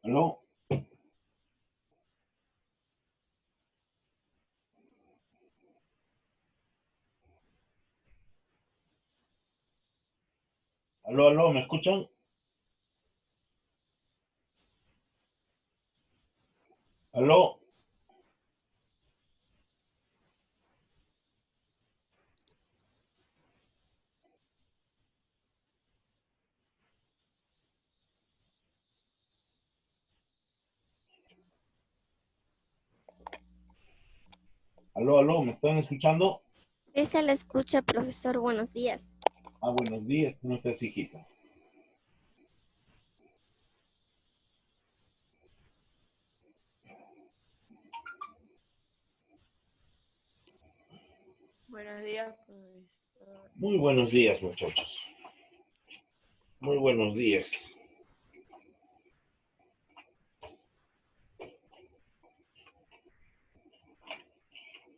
¿Aló? ¿Aló, aló? ¿Me escuchan? ¿Aló? ¿Aló, aló? ¿Me están escuchando? Esta la escucha, profesor. Buenos días. Ah, buenos días. ¿Cómo estás, hijita? Buenos días, profesor. Muy buenos días, muchachos. Muy buenos días.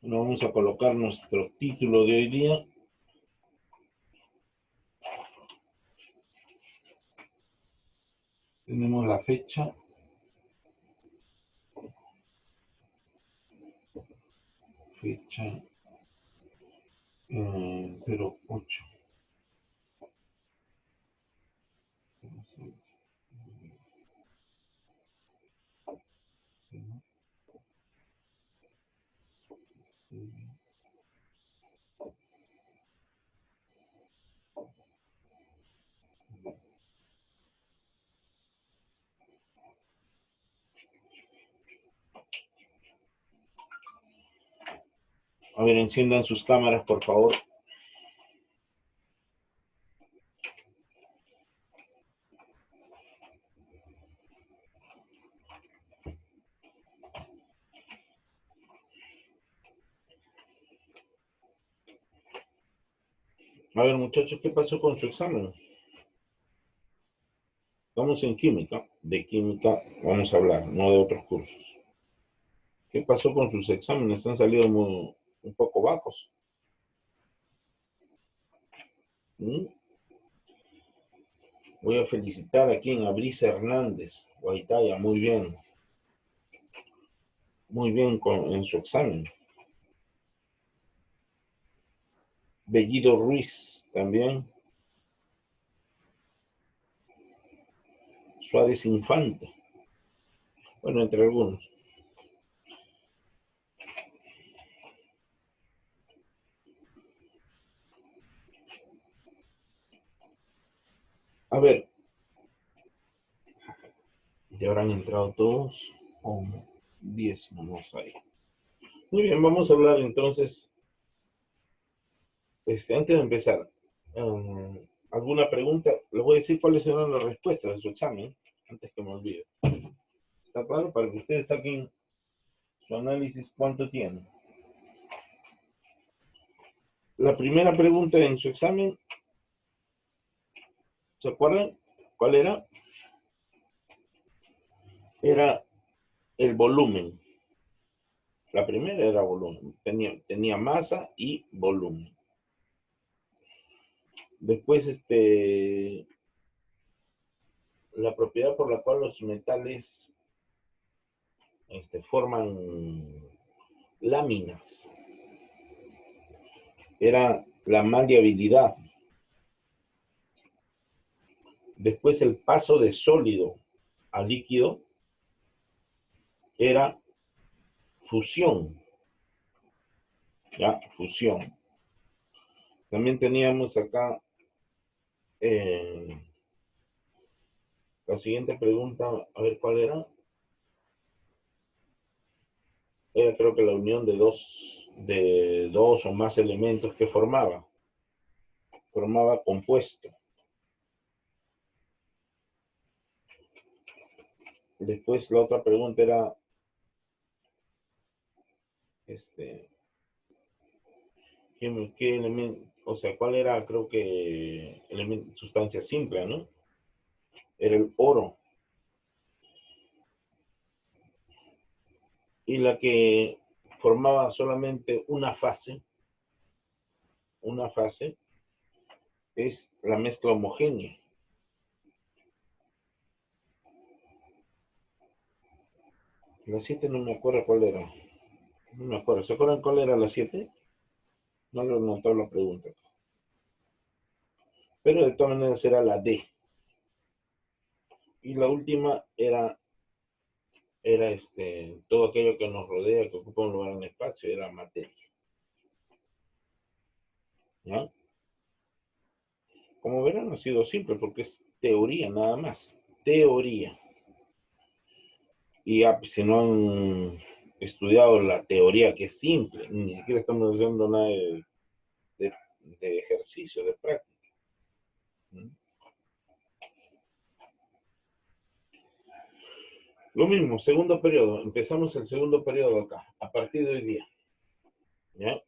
Bueno, vamos a colocar nuestro título de hoy día. Tenemos la fecha. Fecha 08. A ver, enciendan sus cámaras, por favor. A ver, muchachos, ¿qué pasó con su examen? Estamos en química. De química vamos a hablar, no de otros cursos. ¿Qué pasó con sus exámenes? Han salido un poco bajos. ¿Mm? Voy a felicitar aquí en Abrisa Hernández, Guaitaya, muy bien. Muy bien en su examen. Bellido Ruiz, también. Suárez Infante. Bueno, entre algunos. A ver, ya habrán entrado todos. 10 nomás ahí. Muy bien, vamos a hablar entonces. Antes de empezar, ¿alguna pregunta? Les voy a decir cuáles serán las respuestas de su examen, antes que me olvide. ¿Está claro? Para que ustedes saquen su análisis, ¿cuánto tienen? La primera pregunta en su examen, ¿se acuerdan? ¿Cuál era? Era el volumen. La primera era volumen. Tenía masa y volumen. Después, la propiedad por la cual los metales forman láminas era la maleabilidad. Después el paso de sólido a líquido era fusión. ¿Ya? Fusión. También teníamos acá la siguiente pregunta, a ver cuál era. Era creo que la unión de dos o más elementos que formaba compuesto. Después la otra pregunta era ¿Qué elemento? O sea, ¿cuál era, creo que, sustancia simple, ¿no? Era el oro. Y la que formaba solamente una fase, es la mezcla homogénea. La 7 no me acuerdo cuál era. No me acuerdo. ¿Se acuerdan cuál era la 7? No lo he notado la pregunta. Pero de todas maneras era la D. Y la última era todo aquello que nos rodea, que ocupa un lugar en el espacio, era materia. ¿No? Como verán, ha sido simple porque es teoría nada más. Teoría. Y si no han estudiado la teoría, que es simple, ni siquiera estamos haciendo nada de ejercicio, de práctica. ¿Mm? Lo mismo, segundo periodo. Empezamos el segundo periodo acá, a partir de hoy día. ¿Ya?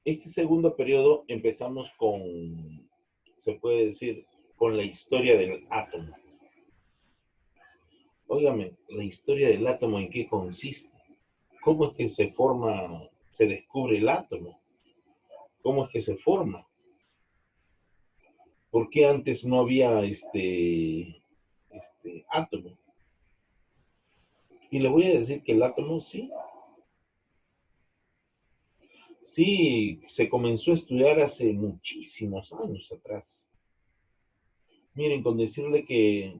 Este segundo periodo empezamos con, se puede decir, con la historia del átomo. Óigame, la historia del átomo, ¿en qué consiste? ¿Cómo es que se forma, se descubre el átomo? ¿Cómo es que se forma? ¿Por qué antes no había átomo? Y le voy a decir que el átomo sí, se comenzó a estudiar hace muchísimos años atrás. Miren, con decirle que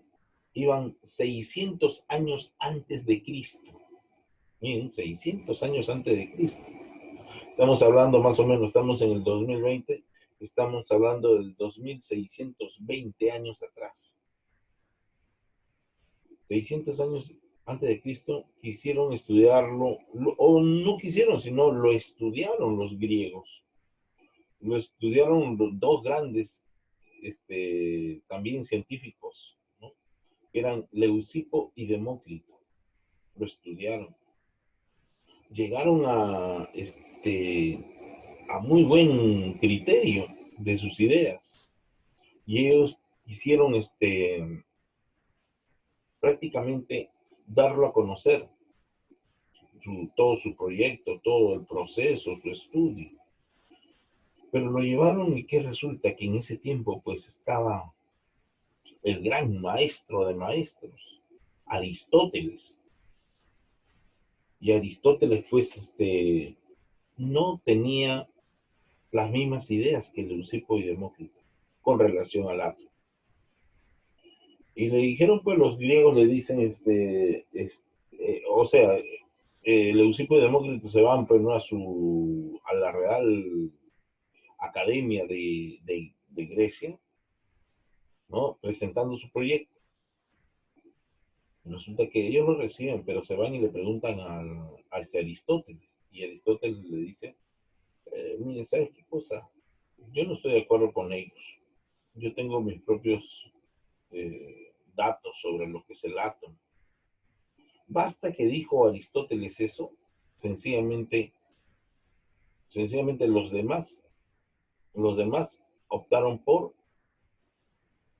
iban 600 años antes de Cristo. Miren, 600 años antes de Cristo. Estamos hablando más o menos, estamos en el 2020, estamos hablando del 2620 años atrás. 600 años antes de Cristo quisieron estudiarlo, o no quisieron, sino lo estudiaron los griegos. Lo estudiaron los dos grandes también científicos, ¿no? Que eran Leucipo y Demócrito. Lo estudiaron. Llegaron a muy buen criterio de sus ideas. Y ellos quisieron prácticamente darlo a conocer, todo su proyecto, todo el proceso, su estudio. Pero lo llevaron y que resulta que en ese tiempo pues estaba el gran maestro de maestros, Aristóteles. Y Aristóteles pues no tenía las mismas ideas que Leucipo y Demócrito con relación al átomo. Y le dijeron, pues los griegos le dicen, o sea, Leucipo y Demócrito se van pues, ¿no? a la Real Academia de Grecia, ¿no? Presentando su proyecto. Resulta que ellos lo reciben, pero se van y le preguntan a este Aristóteles. Y Aristóteles le dice, mire, ¿sabes qué cosa? Yo no estoy de acuerdo con ellos. Yo tengo mis propios datos sobre lo que es el átomo. Basta que dijo Aristóteles eso, sencillamente los demás optaron por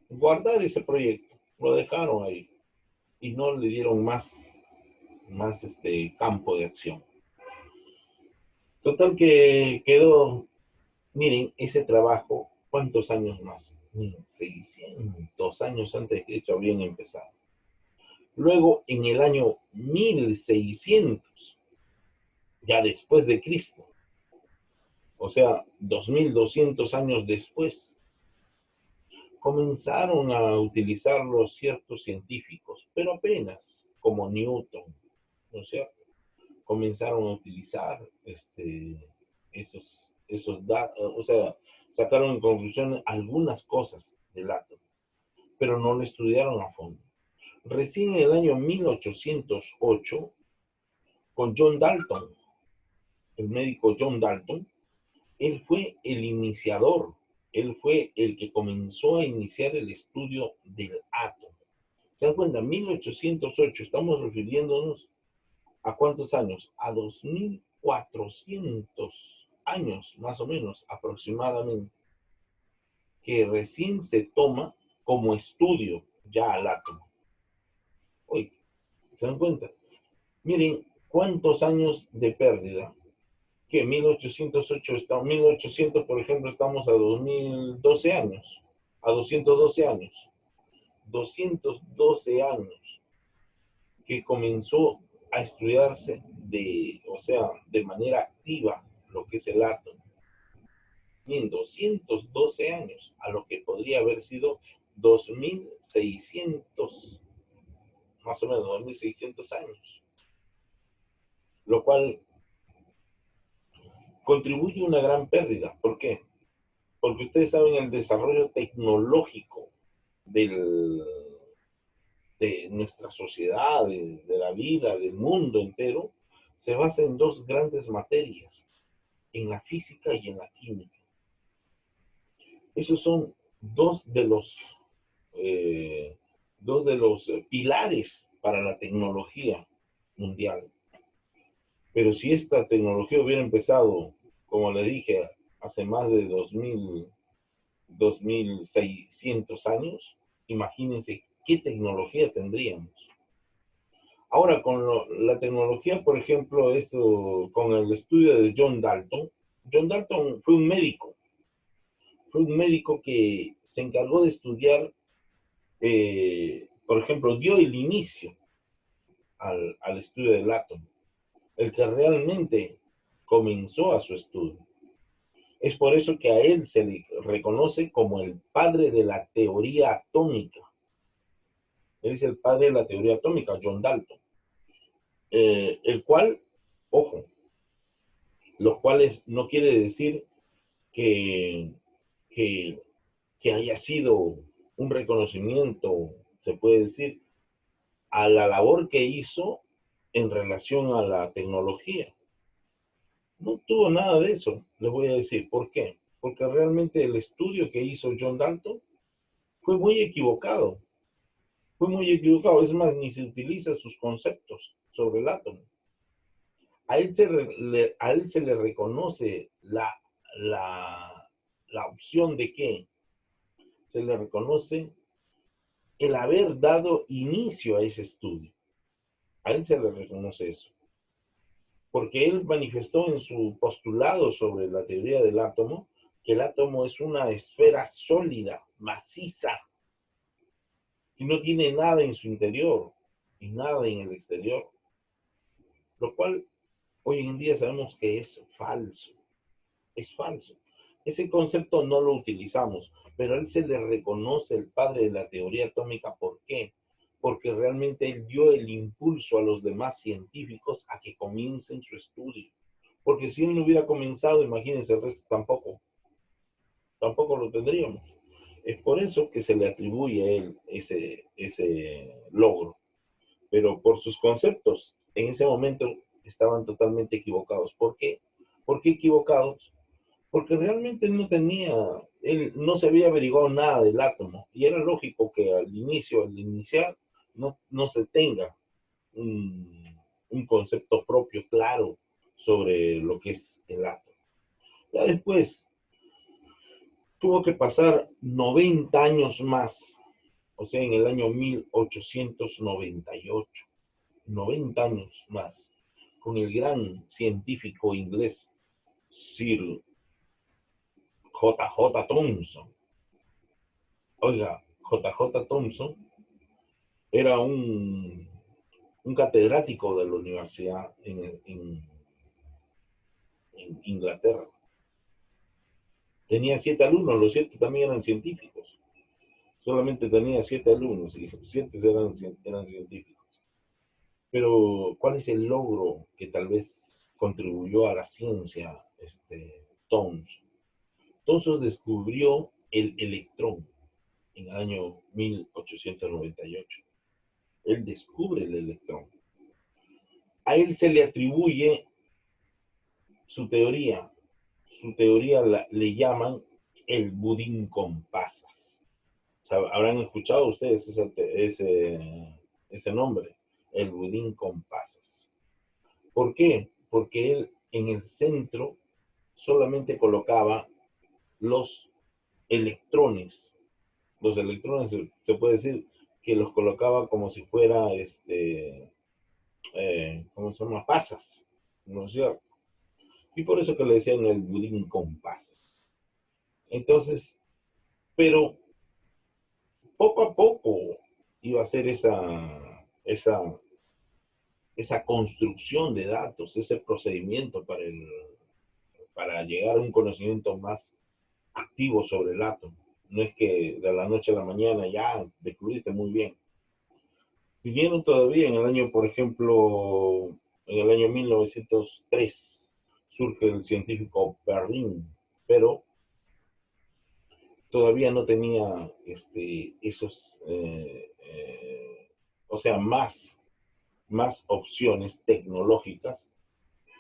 guardar ese proyecto, lo dejaron ahí y no le dieron más campo de acción. Total que quedó, miren, ese trabajo, ¿cuántos años más? 600 años antes de Cristo habían empezado. Luego, en el año 1600, ya después de Cristo, o sea, 2200 años después, comenzaron a utilizarlo ciertos científicos, pero apenas, como Newton, ¿no es cierto? Comenzaron a utilizar esos datos, o sea, sacaron en conclusión algunas cosas del átomo, pero no lo estudiaron a fondo. Recién en el año 1808, con John Dalton, el médico John Dalton, él fue el iniciador, él fue el que comenzó a iniciar el estudio del átomo. ¿Se dan cuenta? 1808, estamos refiriéndonos a cuántos años, a 2400 años, más o menos, aproximadamente, que recién se toma como estudio ya al átomo. Oye, ¿se dan cuenta? Miren cuántos años de pérdida. Que 1808, 1800, por ejemplo, estamos a 2012 años, a 212 años. 212 años que comenzó a estudiarse o sea, de manera activa lo que es el átomo. En 212 años, a lo que podría haber sido 2600, más o menos 2600 años. Lo cual contribuye a una gran pérdida. ¿Por qué? Porque ustedes saben el desarrollo tecnológico de nuestra sociedad, de la vida, del mundo entero, se basa en dos grandes materias, en la física y en la química. Esos son dos de los pilares para la tecnología mundial. Pero si esta tecnología hubiera empezado, como le dije, hace más de 2600 años, imagínense qué tecnología tendríamos. Ahora, con la tecnología, por ejemplo, con el estudio de John Dalton fue un médico. Fue un médico que se encargó de estudiar, por ejemplo, dio el inicio al estudio del átomo, el que realmente comenzó a su estudio. Es por eso que a él se le reconoce como el padre de la teoría atómica. Él es el padre de la teoría atómica, John Dalton. El cual, ojo, los cuales no quiere decir que, que, que haya sido un reconocimiento, se puede decir, a la labor que hizo en relación a la tecnología. No tuvo nada de eso, les voy a decir. ¿Por qué? Porque realmente el estudio que hizo John Dalton fue muy equivocado. Fue muy equivocado. Es más, ni se utilizan sus conceptos sobre el átomo. A él se le reconoce la opción de que se le reconoce el haber dado inicio a ese estudio. A él se le reconoce eso. Porque él manifestó en su postulado sobre la teoría del átomo que el átomo es una esfera sólida, maciza, y no tiene nada en su interior y nada en el exterior. Lo cual hoy en día sabemos que es falso. Es falso. Ese concepto no lo utilizamos, pero a él se le reconoce el padre de la teoría atómica. ¿Por qué? Porque realmente él dio el impulso a los demás científicos a que comiencen su estudio. Porque si él no hubiera comenzado, imagínense, el resto tampoco lo tendríamos. Es por eso que se le atribuye a él ese logro. Pero por sus conceptos, en ese momento estaban totalmente equivocados. ¿Por qué? ¿Por qué equivocados? Porque realmente él no se había averiguado nada del átomo. Y era lógico que al iniciar, no se tenga un concepto propio claro sobre lo que es el átomo. Ya después tuvo que pasar 90 años más, o sea, en el año 1898, 90 años más, con el gran científico inglés Sir J.J. Thomson. Oiga, J.J. Thomson era un catedrático de la universidad en Inglaterra. Tenía 7 alumnos, los 7 también eran científicos. Solamente tenía 7 alumnos y 7 eran científicos. Pero, ¿cuál es el logro que tal vez contribuyó a la ciencia, Thomson? Thomson descubrió el electrón en el año 1898. Él descubre el electrón. A él se le atribuye su teoría. Su teoría le llaman el budín con pasas. O sea, habrán escuchado ustedes ese nombre, el budín con pasas. ¿Por qué? Porque él en el centro solamente colocaba los electrones. Los electrones se puede decir que los colocaba como si fuera, ¿cómo se llama? Pasas, ¿no es cierto? Y por eso que le decían el budín con pasas. Entonces, pero poco a poco iba a ser esa construcción de datos, ese procedimiento para llegar a un conocimiento más activo sobre el átomo. No es que de la noche a la mañana ya descubriste muy bien. Vinieron todavía en el año, por ejemplo, en el año 1903, surge el científico Perrin, pero todavía no tenía o sea, más opciones tecnológicas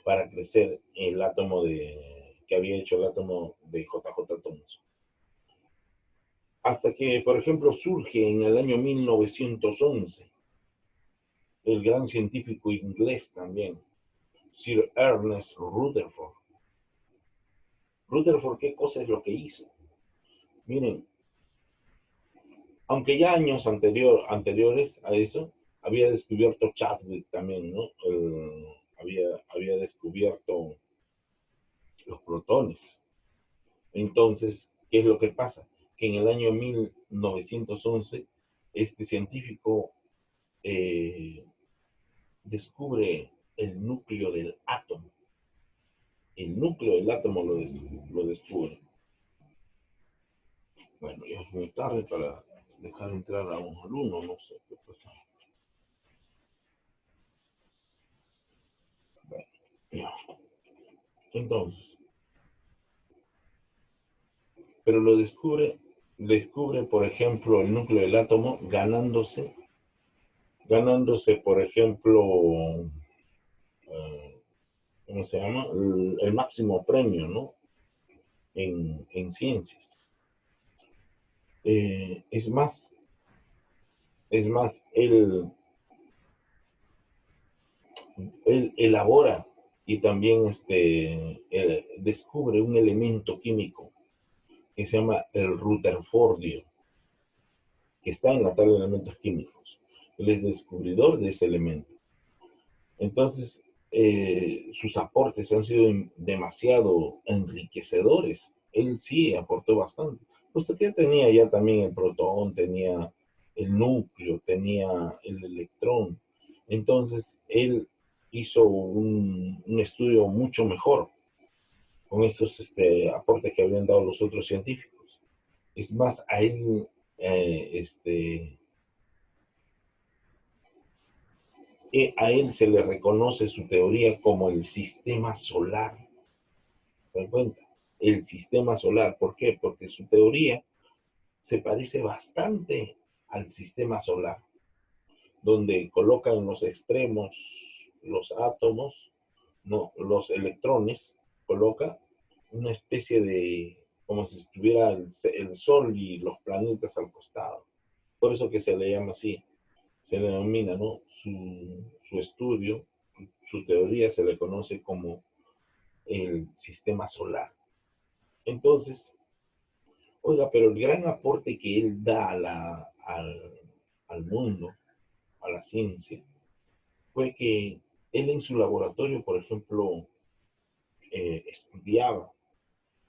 para crecer el átomo que había hecho el átomo de J.J. Thomson. Hasta que, por ejemplo, surge en el año 1911 el gran científico inglés también, Sir Ernest Rutherford. Rutherford, ¿qué cosa es lo que hizo? Miren, aunque ya años anteriores a eso, había descubierto Chadwick también, ¿no? Había descubierto los protones. Entonces, ¿qué es lo que pasa? Que en el año 1911, este científico descubre el núcleo del átomo. El núcleo del átomo lo descubre. Bueno, ya es muy tarde para dejar entrar a un alumno, no sé qué pasa. Bueno, ya. Entonces, pero descubre, por ejemplo, el núcleo del átomo ganándose, por ejemplo, ¿cómo se llama? El máximo premio, ¿no? En ciencias. Es más, él elabora y también descubre un elemento químico que se llama el rutherfordio, que está en la tabla de elementos químicos. Él es descubridor de ese elemento. Entonces, sus aportes han sido demasiado enriquecedores. Él sí aportó bastante. Puesto que tenía ya también el protón, tenía el núcleo, tenía el electrón. Entonces, él hizo un estudio mucho mejor con estos aportes que habían dado los otros científicos. Es más, a él, a él se le reconoce su teoría como el sistema solar. ¿Se dan cuenta? El sistema solar. ¿Por qué? Porque su teoría se parece bastante al sistema solar, donde coloca en los extremos los átomos, no, los electrones, coloca una especie de, como si estuviera el Sol y los planetas al costado. Por eso que se le llama así, se le denomina, ¿no? Su estudio, su teoría se le conoce como el sistema solar. Entonces, oiga, pero el gran aporte que él da al mundo, a la ciencia, fue que él en su laboratorio, por ejemplo,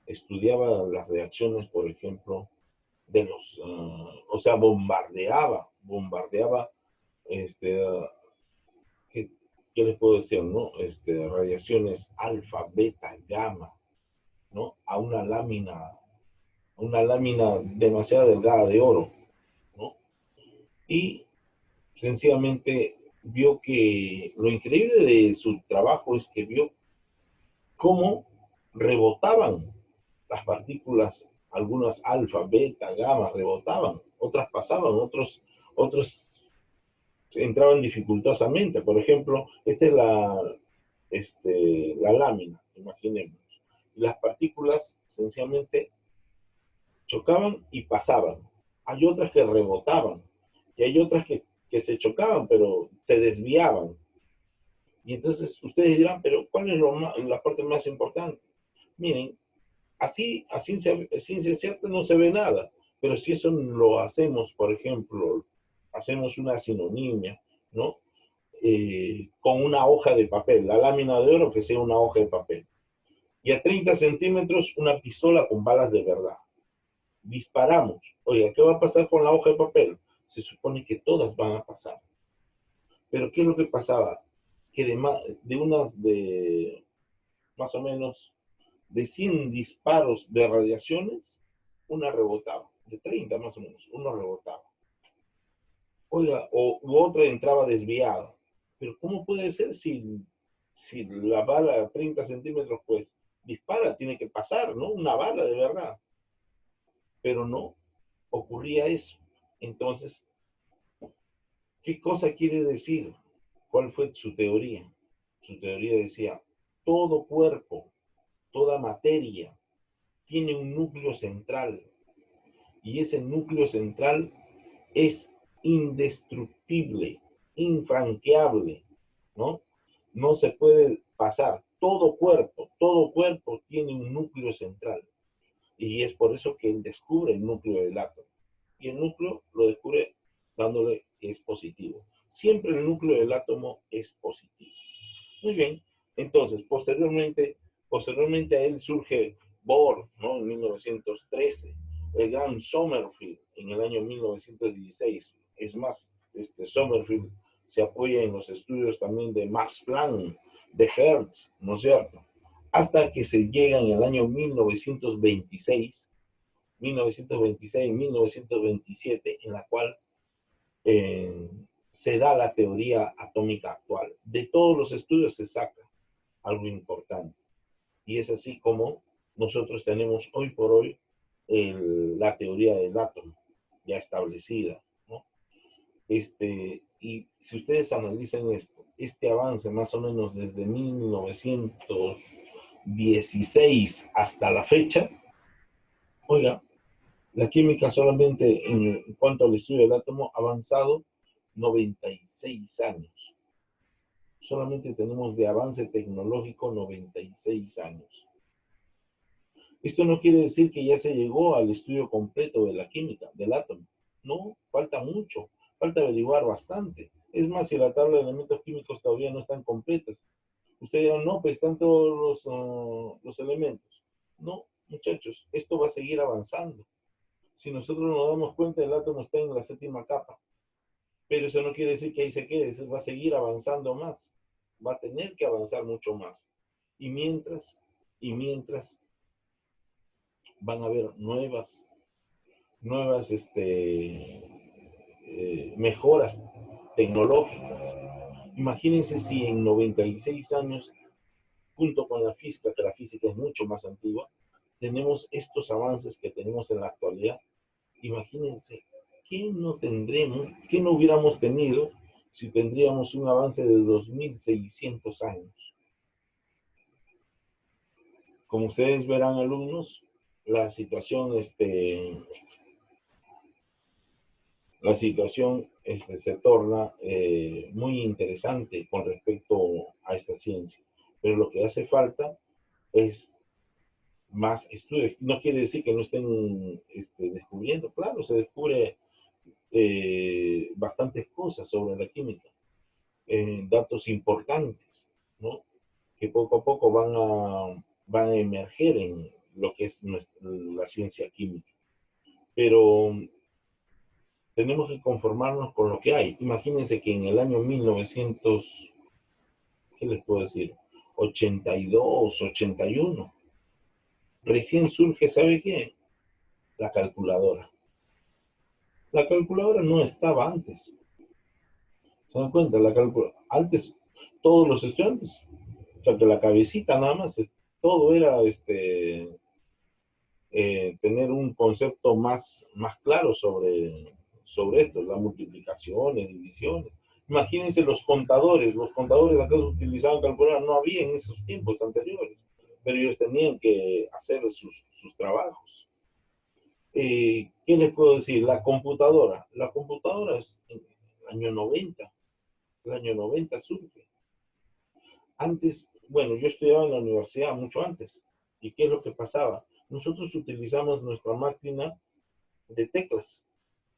estudiaba las reacciones, por ejemplo, de o sea, bombardeaba, ¿qué, qué les puedo decir, no? Radiaciones alfa, beta, gamma, ¿no? A una lámina demasiado delgada de oro, ¿no? Y sencillamente vio que lo increíble de su trabajo es que vio cómo rebotaban las partículas, algunas alfa, beta, gamma, rebotaban, otras pasaban, otros entraban dificultosamente. Por ejemplo, esta es la lámina, imaginemos. Las partículas sencillamente chocaban y pasaban. Hay otras que rebotaban y hay otras que se chocaban, pero se desviaban. Y entonces ustedes dirán, pero ¿cuál es la parte más importante? Miren, así a ciencia cierta no se ve nada, pero si eso lo hacemos, por ejemplo, hacemos una sinonimia, ¿no? Con una hoja de papel, la lámina de oro que sea una hoja de papel. Y a 30 centímetros una pistola con balas de verdad. Disparamos. Oiga, ¿qué va a pasar con la hoja de papel? Se supone que todas van a pasar. Pero ¿qué es lo que pasaba? Que de más o menos, de 100 disparos de radiaciones, una rebotaba. De 30 más o menos, uno rebotaba. Oiga, u otra entraba desviada. Pero ¿cómo puede ser si la bala a 30 centímetros, pues, dispara, tiene que pasar, ¿no? Una bala de verdad. Pero no ocurría eso. Entonces, ¿qué cosa quiere decir? ¿Cuál fue su teoría? Su teoría decía, todo cuerpo, toda materia tiene un núcleo central y ese núcleo central es indestructible, infranqueable, ¿no? No se puede pasar. Todo cuerpo tiene un núcleo central. Y es por eso que él descubre el núcleo del átomo. Y el núcleo lo descubre dándole que es positivo. Siempre el núcleo del átomo es positivo. Muy bien. Entonces, posteriormente a él surge Bohr, ¿no? En 1913. El gran Sommerfeld en el año 1916. Es más, Sommerfeld se apoya en los estudios también de Max Planck, de Hertz, ¿no es cierto? Hasta que se llega en el año 1927, en la cual se da la teoría atómica actual. De todos los estudios se saca algo importante. Y es así como nosotros tenemos hoy por hoy la teoría del átomo ya establecida, ¿no? Y si ustedes analizan esto, este avance más o menos desde 1916 hasta la fecha, oiga, la química solamente en cuanto al estudio del átomo ha avanzado 96 años. Solamente tenemos de avance tecnológico 96 años. Esto no quiere decir que ya se llegó al estudio completo de la química, del átomo. No, falta mucho, falta averiguar bastante. Es más, si la tabla de elementos químicos todavía no están completas. Ustedes dirán, no, pues están todos los elementos. No, muchachos, esto va a seguir avanzando. Si nosotros nos damos cuenta, el átomo está en la séptima capa. Pero eso no quiere decir que ahí se quede, eso va a seguir avanzando más. Va a tener que avanzar mucho más. Y mientras van a haber nuevas mejoras tecnológicas. Imagínense si en 96 años, junto con la física, que la física es mucho más antigua, tenemos estos avances que tenemos en la actualidad. Imagínense, ¿qué no hubiéramos tenido si tendríamos un avance de 2600 años? Como ustedes verán, alumnos, la situación se torna muy interesante con respecto a esta ciencia. Pero lo que hace falta es más estudios. No quiere decir que no estén descubriendo. Claro, se descubre bastantes cosas sobre la química, datos importantes, ¿no? Que poco a poco van a emerger en lo que es la ciencia química. Pero tenemos que conformarnos con lo que hay. Imagínense que en el año 1900, ¿qué les puedo decir? 82, 81, recién surge, ¿sabe qué? La calculadora. La calculadora no estaba antes. ¿Se dan cuenta? Antes todos los estudiantes, o sea, que la cabecita nada más, todo era tener un concepto más claro sobre esto, las multiplicaciones, divisiones. Imagínense los contadores acaso utilizaban calculadora, no había en esos tiempos anteriores, pero ellos tenían que hacer sus trabajos. ¿Qué les puedo decir? La computadora es en el año 90 surge. Antes, bueno, yo estudiaba en la universidad mucho antes, ¿Y qué es lo que pasaba? Nosotros utilizamos nuestra máquina de teclas,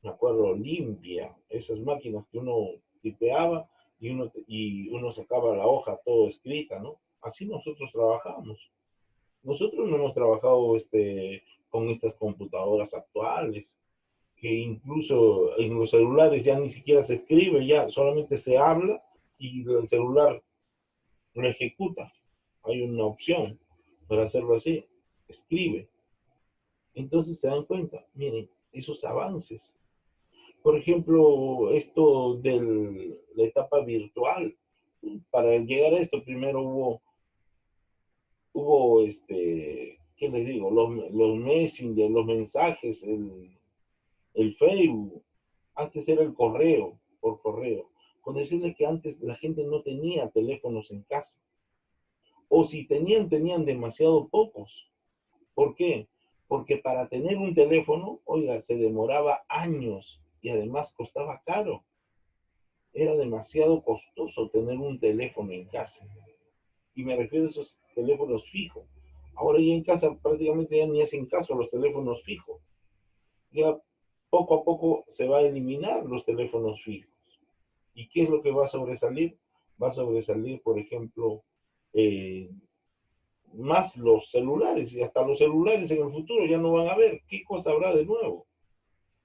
me acuerdo, limpia, esas máquinas que uno tipeaba y uno sacaba la hoja todo escrita, ¿no? Así nosotros trabajábamos. Nosotros no hemos trabajado con estas computadoras actuales, que incluso en los celulares ya ni siquiera se escribe, ya solamente se habla y el celular lo ejecuta. Hay una opción para hacerlo así, escribe. Entonces se dan cuenta, miren, esos avances. Por ejemplo, esto de la etapa virtual. Para llegar a esto, primero ¿qué les digo? Los Messenger, los mensajes, el Facebook. Antes era el correo, por correo. Con decirle que antes la gente no tenía teléfonos en casa. O si tenían, tenían demasiado pocos. ¿Por qué? Porque para tener un teléfono, oiga, se demoraba años y además costaba caro. Era demasiado costoso tener un teléfono en casa. Y me refiero a esos teléfonos fijos. Ahora ya en casa prácticamente ya ni hacen caso a los teléfonos fijos. Ya poco a poco se va a eliminar los teléfonos fijos. ¿Y qué es lo que va a sobresalir? Va a sobresalir, por ejemplo, eh, más los celulares, y hasta los celulares en el futuro ya no van a ver qué cosa habrá de nuevo.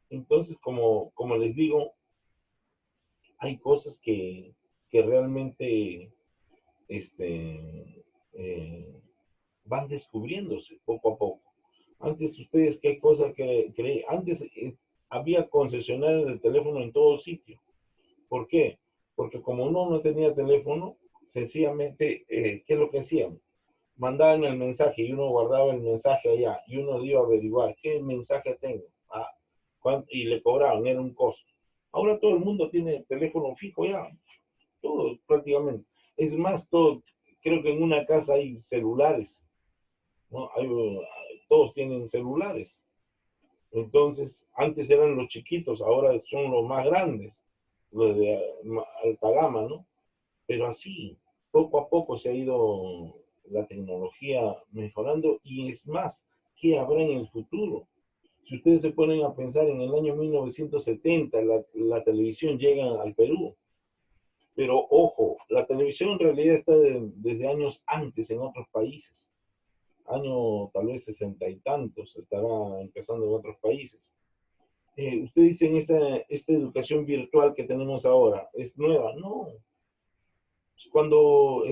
Entonces, como les digo, hay cosas que realmente eh, van descubriéndose poco a poco. Antes ustedes, ¿qué cosa que creen? Antes había concesionarios de teléfono en todo sitio. ¿Por qué? Porque como uno no tenía teléfono, sencillamente, ¿qué es lo que hacían? Mandaban el mensaje y uno guardaba el mensaje allá y uno iba a averiguar qué mensaje tengo. Y le cobraban, era un costo. Ahora todo el mundo tiene teléfono fijo ya, todo prácticamente. Es más, todo, creo que en una casa hay celulares, ¿no? Todos tienen celulares. Entonces, antes eran los chiquitos, ahora son los más grandes, los de alta gama, ¿no? Pero así, poco a poco se ha ido la tecnología mejorando y es más, ¿qué habrá en el futuro? Si ustedes se ponen a pensar en el año 1970, la televisión llega al Perú, pero ojo, la televisión en realidad está desde años antes en otros países, año tal vez 60 y tantos, estará empezando en otros países. Usted dice en esta educación virtual que tenemos ahora, ¿es nueva? No, cuando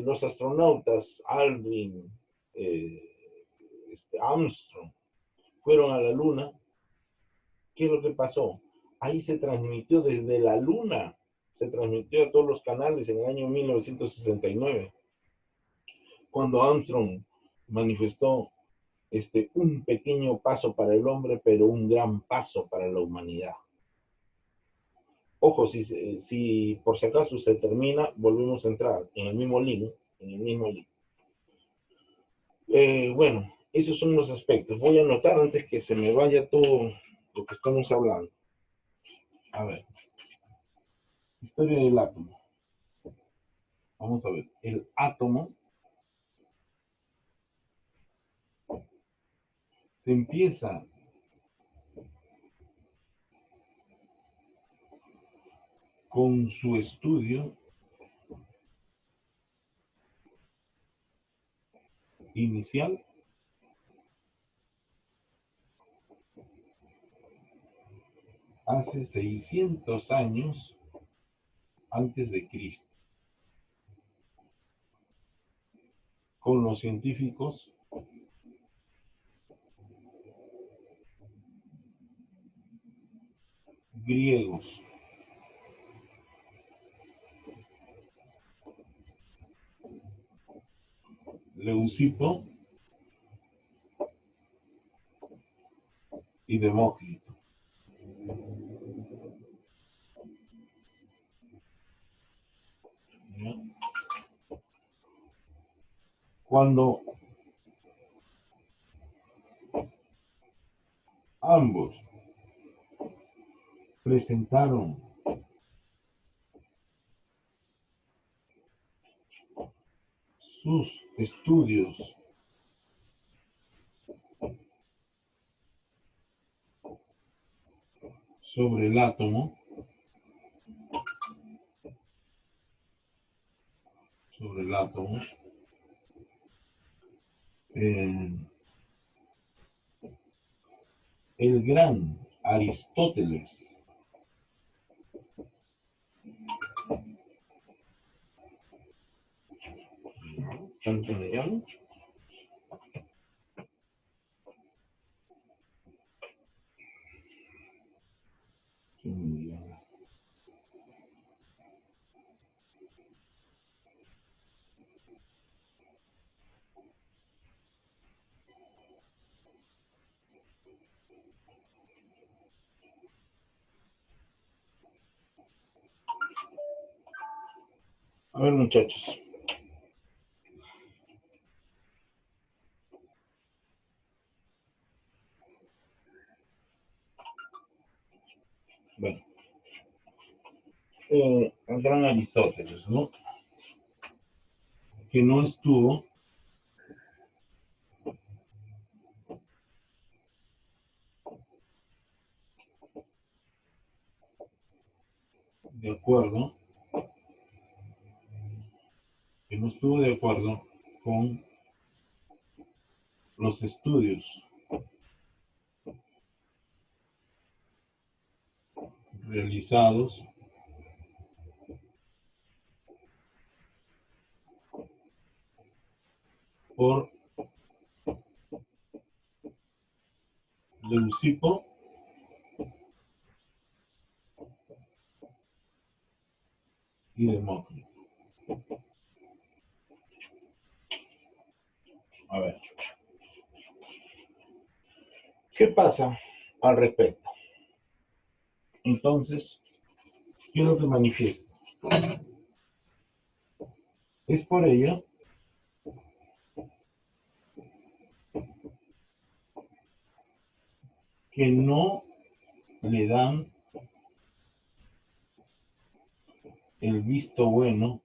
los astronautas Aldrin, eh, Armstrong, fueron a la Luna, ¿qué es lo que pasó? Ahí se transmitió desde la Luna, se transmitió a todos los canales en el año 1969, cuando Armstrong manifestó un pequeño paso para el hombre, pero un gran paso para la humanidad. Ojo, si por si acaso se termina, volvemos a entrar en el mismo link, bueno, esos son los aspectos. Voy a anotar antes que se me vaya todo lo que estamos hablando. A ver, historia del átomo. Vamos a ver, el átomo se empieza con su estudio inicial hace 600 años antes de Cristo, con los científicos griegos. Leucipo y Demócrito. Cuando ambos presentaron sus estudios sobre el átomo, el gran Aristóteles ¿tanto me llamo? A ver, muchachos. Bueno, el gran Aristóteles, ¿no? Que no estuvo de acuerdo, con los estudios realizados por Leucipo y Demócrito. A ver, ¿qué pasa al respecto? Entonces, ¿qué es lo que manifiesta? Es por ello que no le dan el visto bueno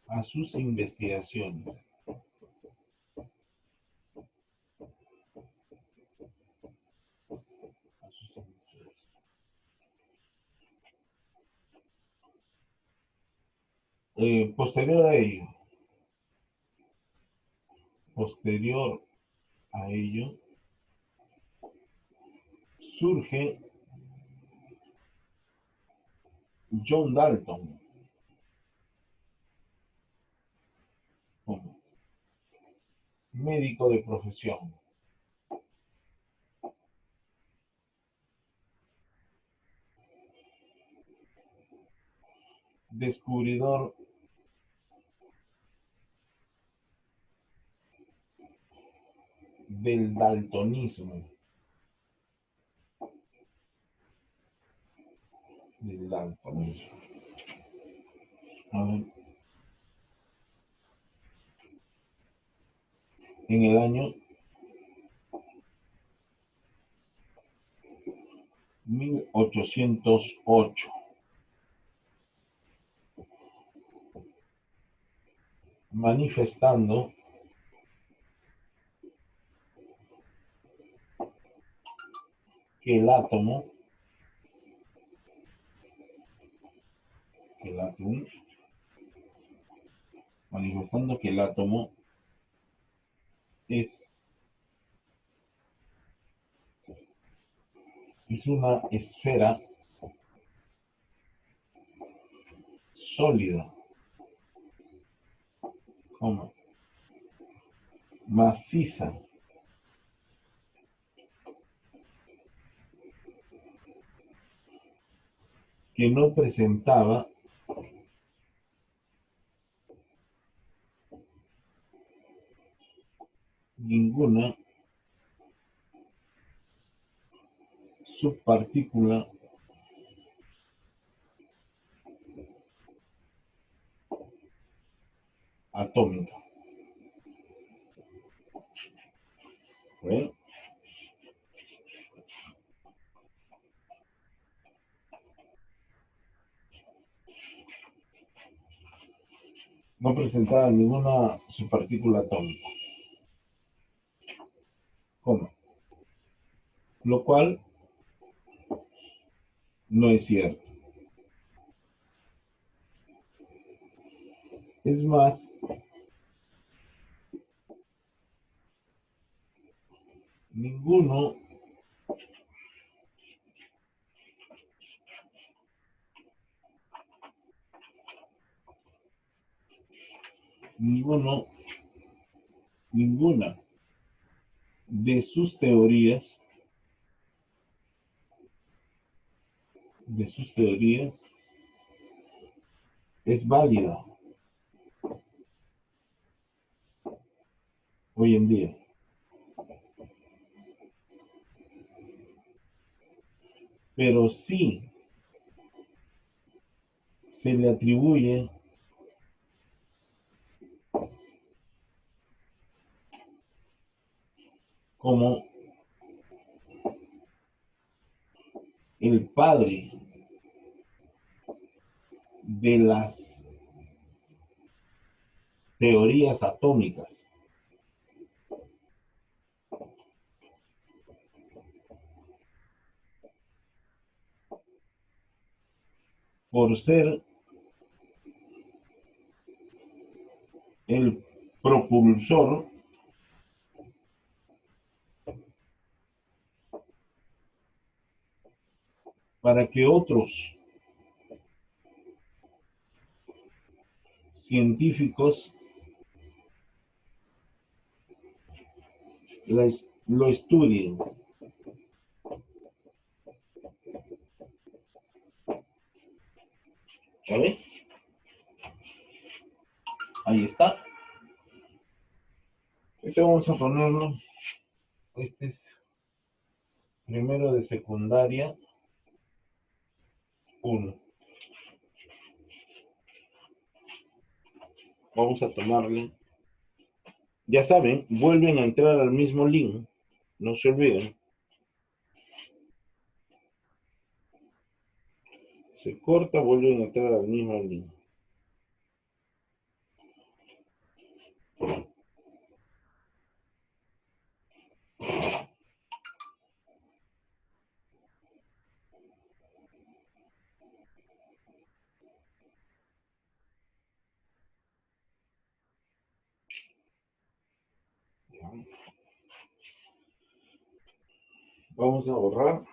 a sus investigaciones. Posterior a ello, surge John Dalton como médico de profesión, descubridor del daltonismo, A ver, en el año 1808, manifestando que el átomo, manifestando que el átomo es una esfera sólida, maciza, que no presentaba ninguna subpartícula atómica. ¿Ven? No presentaba ninguna subpartícula atómica. lo cual no es cierto. Es más, ninguno ninguno, ninguna de sus teorías es válida hoy en día. Pero sí se le atribuye como el padre de las teorías atómicas, por ser el propulsor para que otros científicos lo estudien. ¿Sabe? Ahí está. Este vamos a ponerlo. Este es primero de secundaria 1. Vamos a tomarle. Ya saben, vuelven a entrar al mismo link. No se olviden. Se corta, vuelven a entrar al mismo link. Vamos a borrar.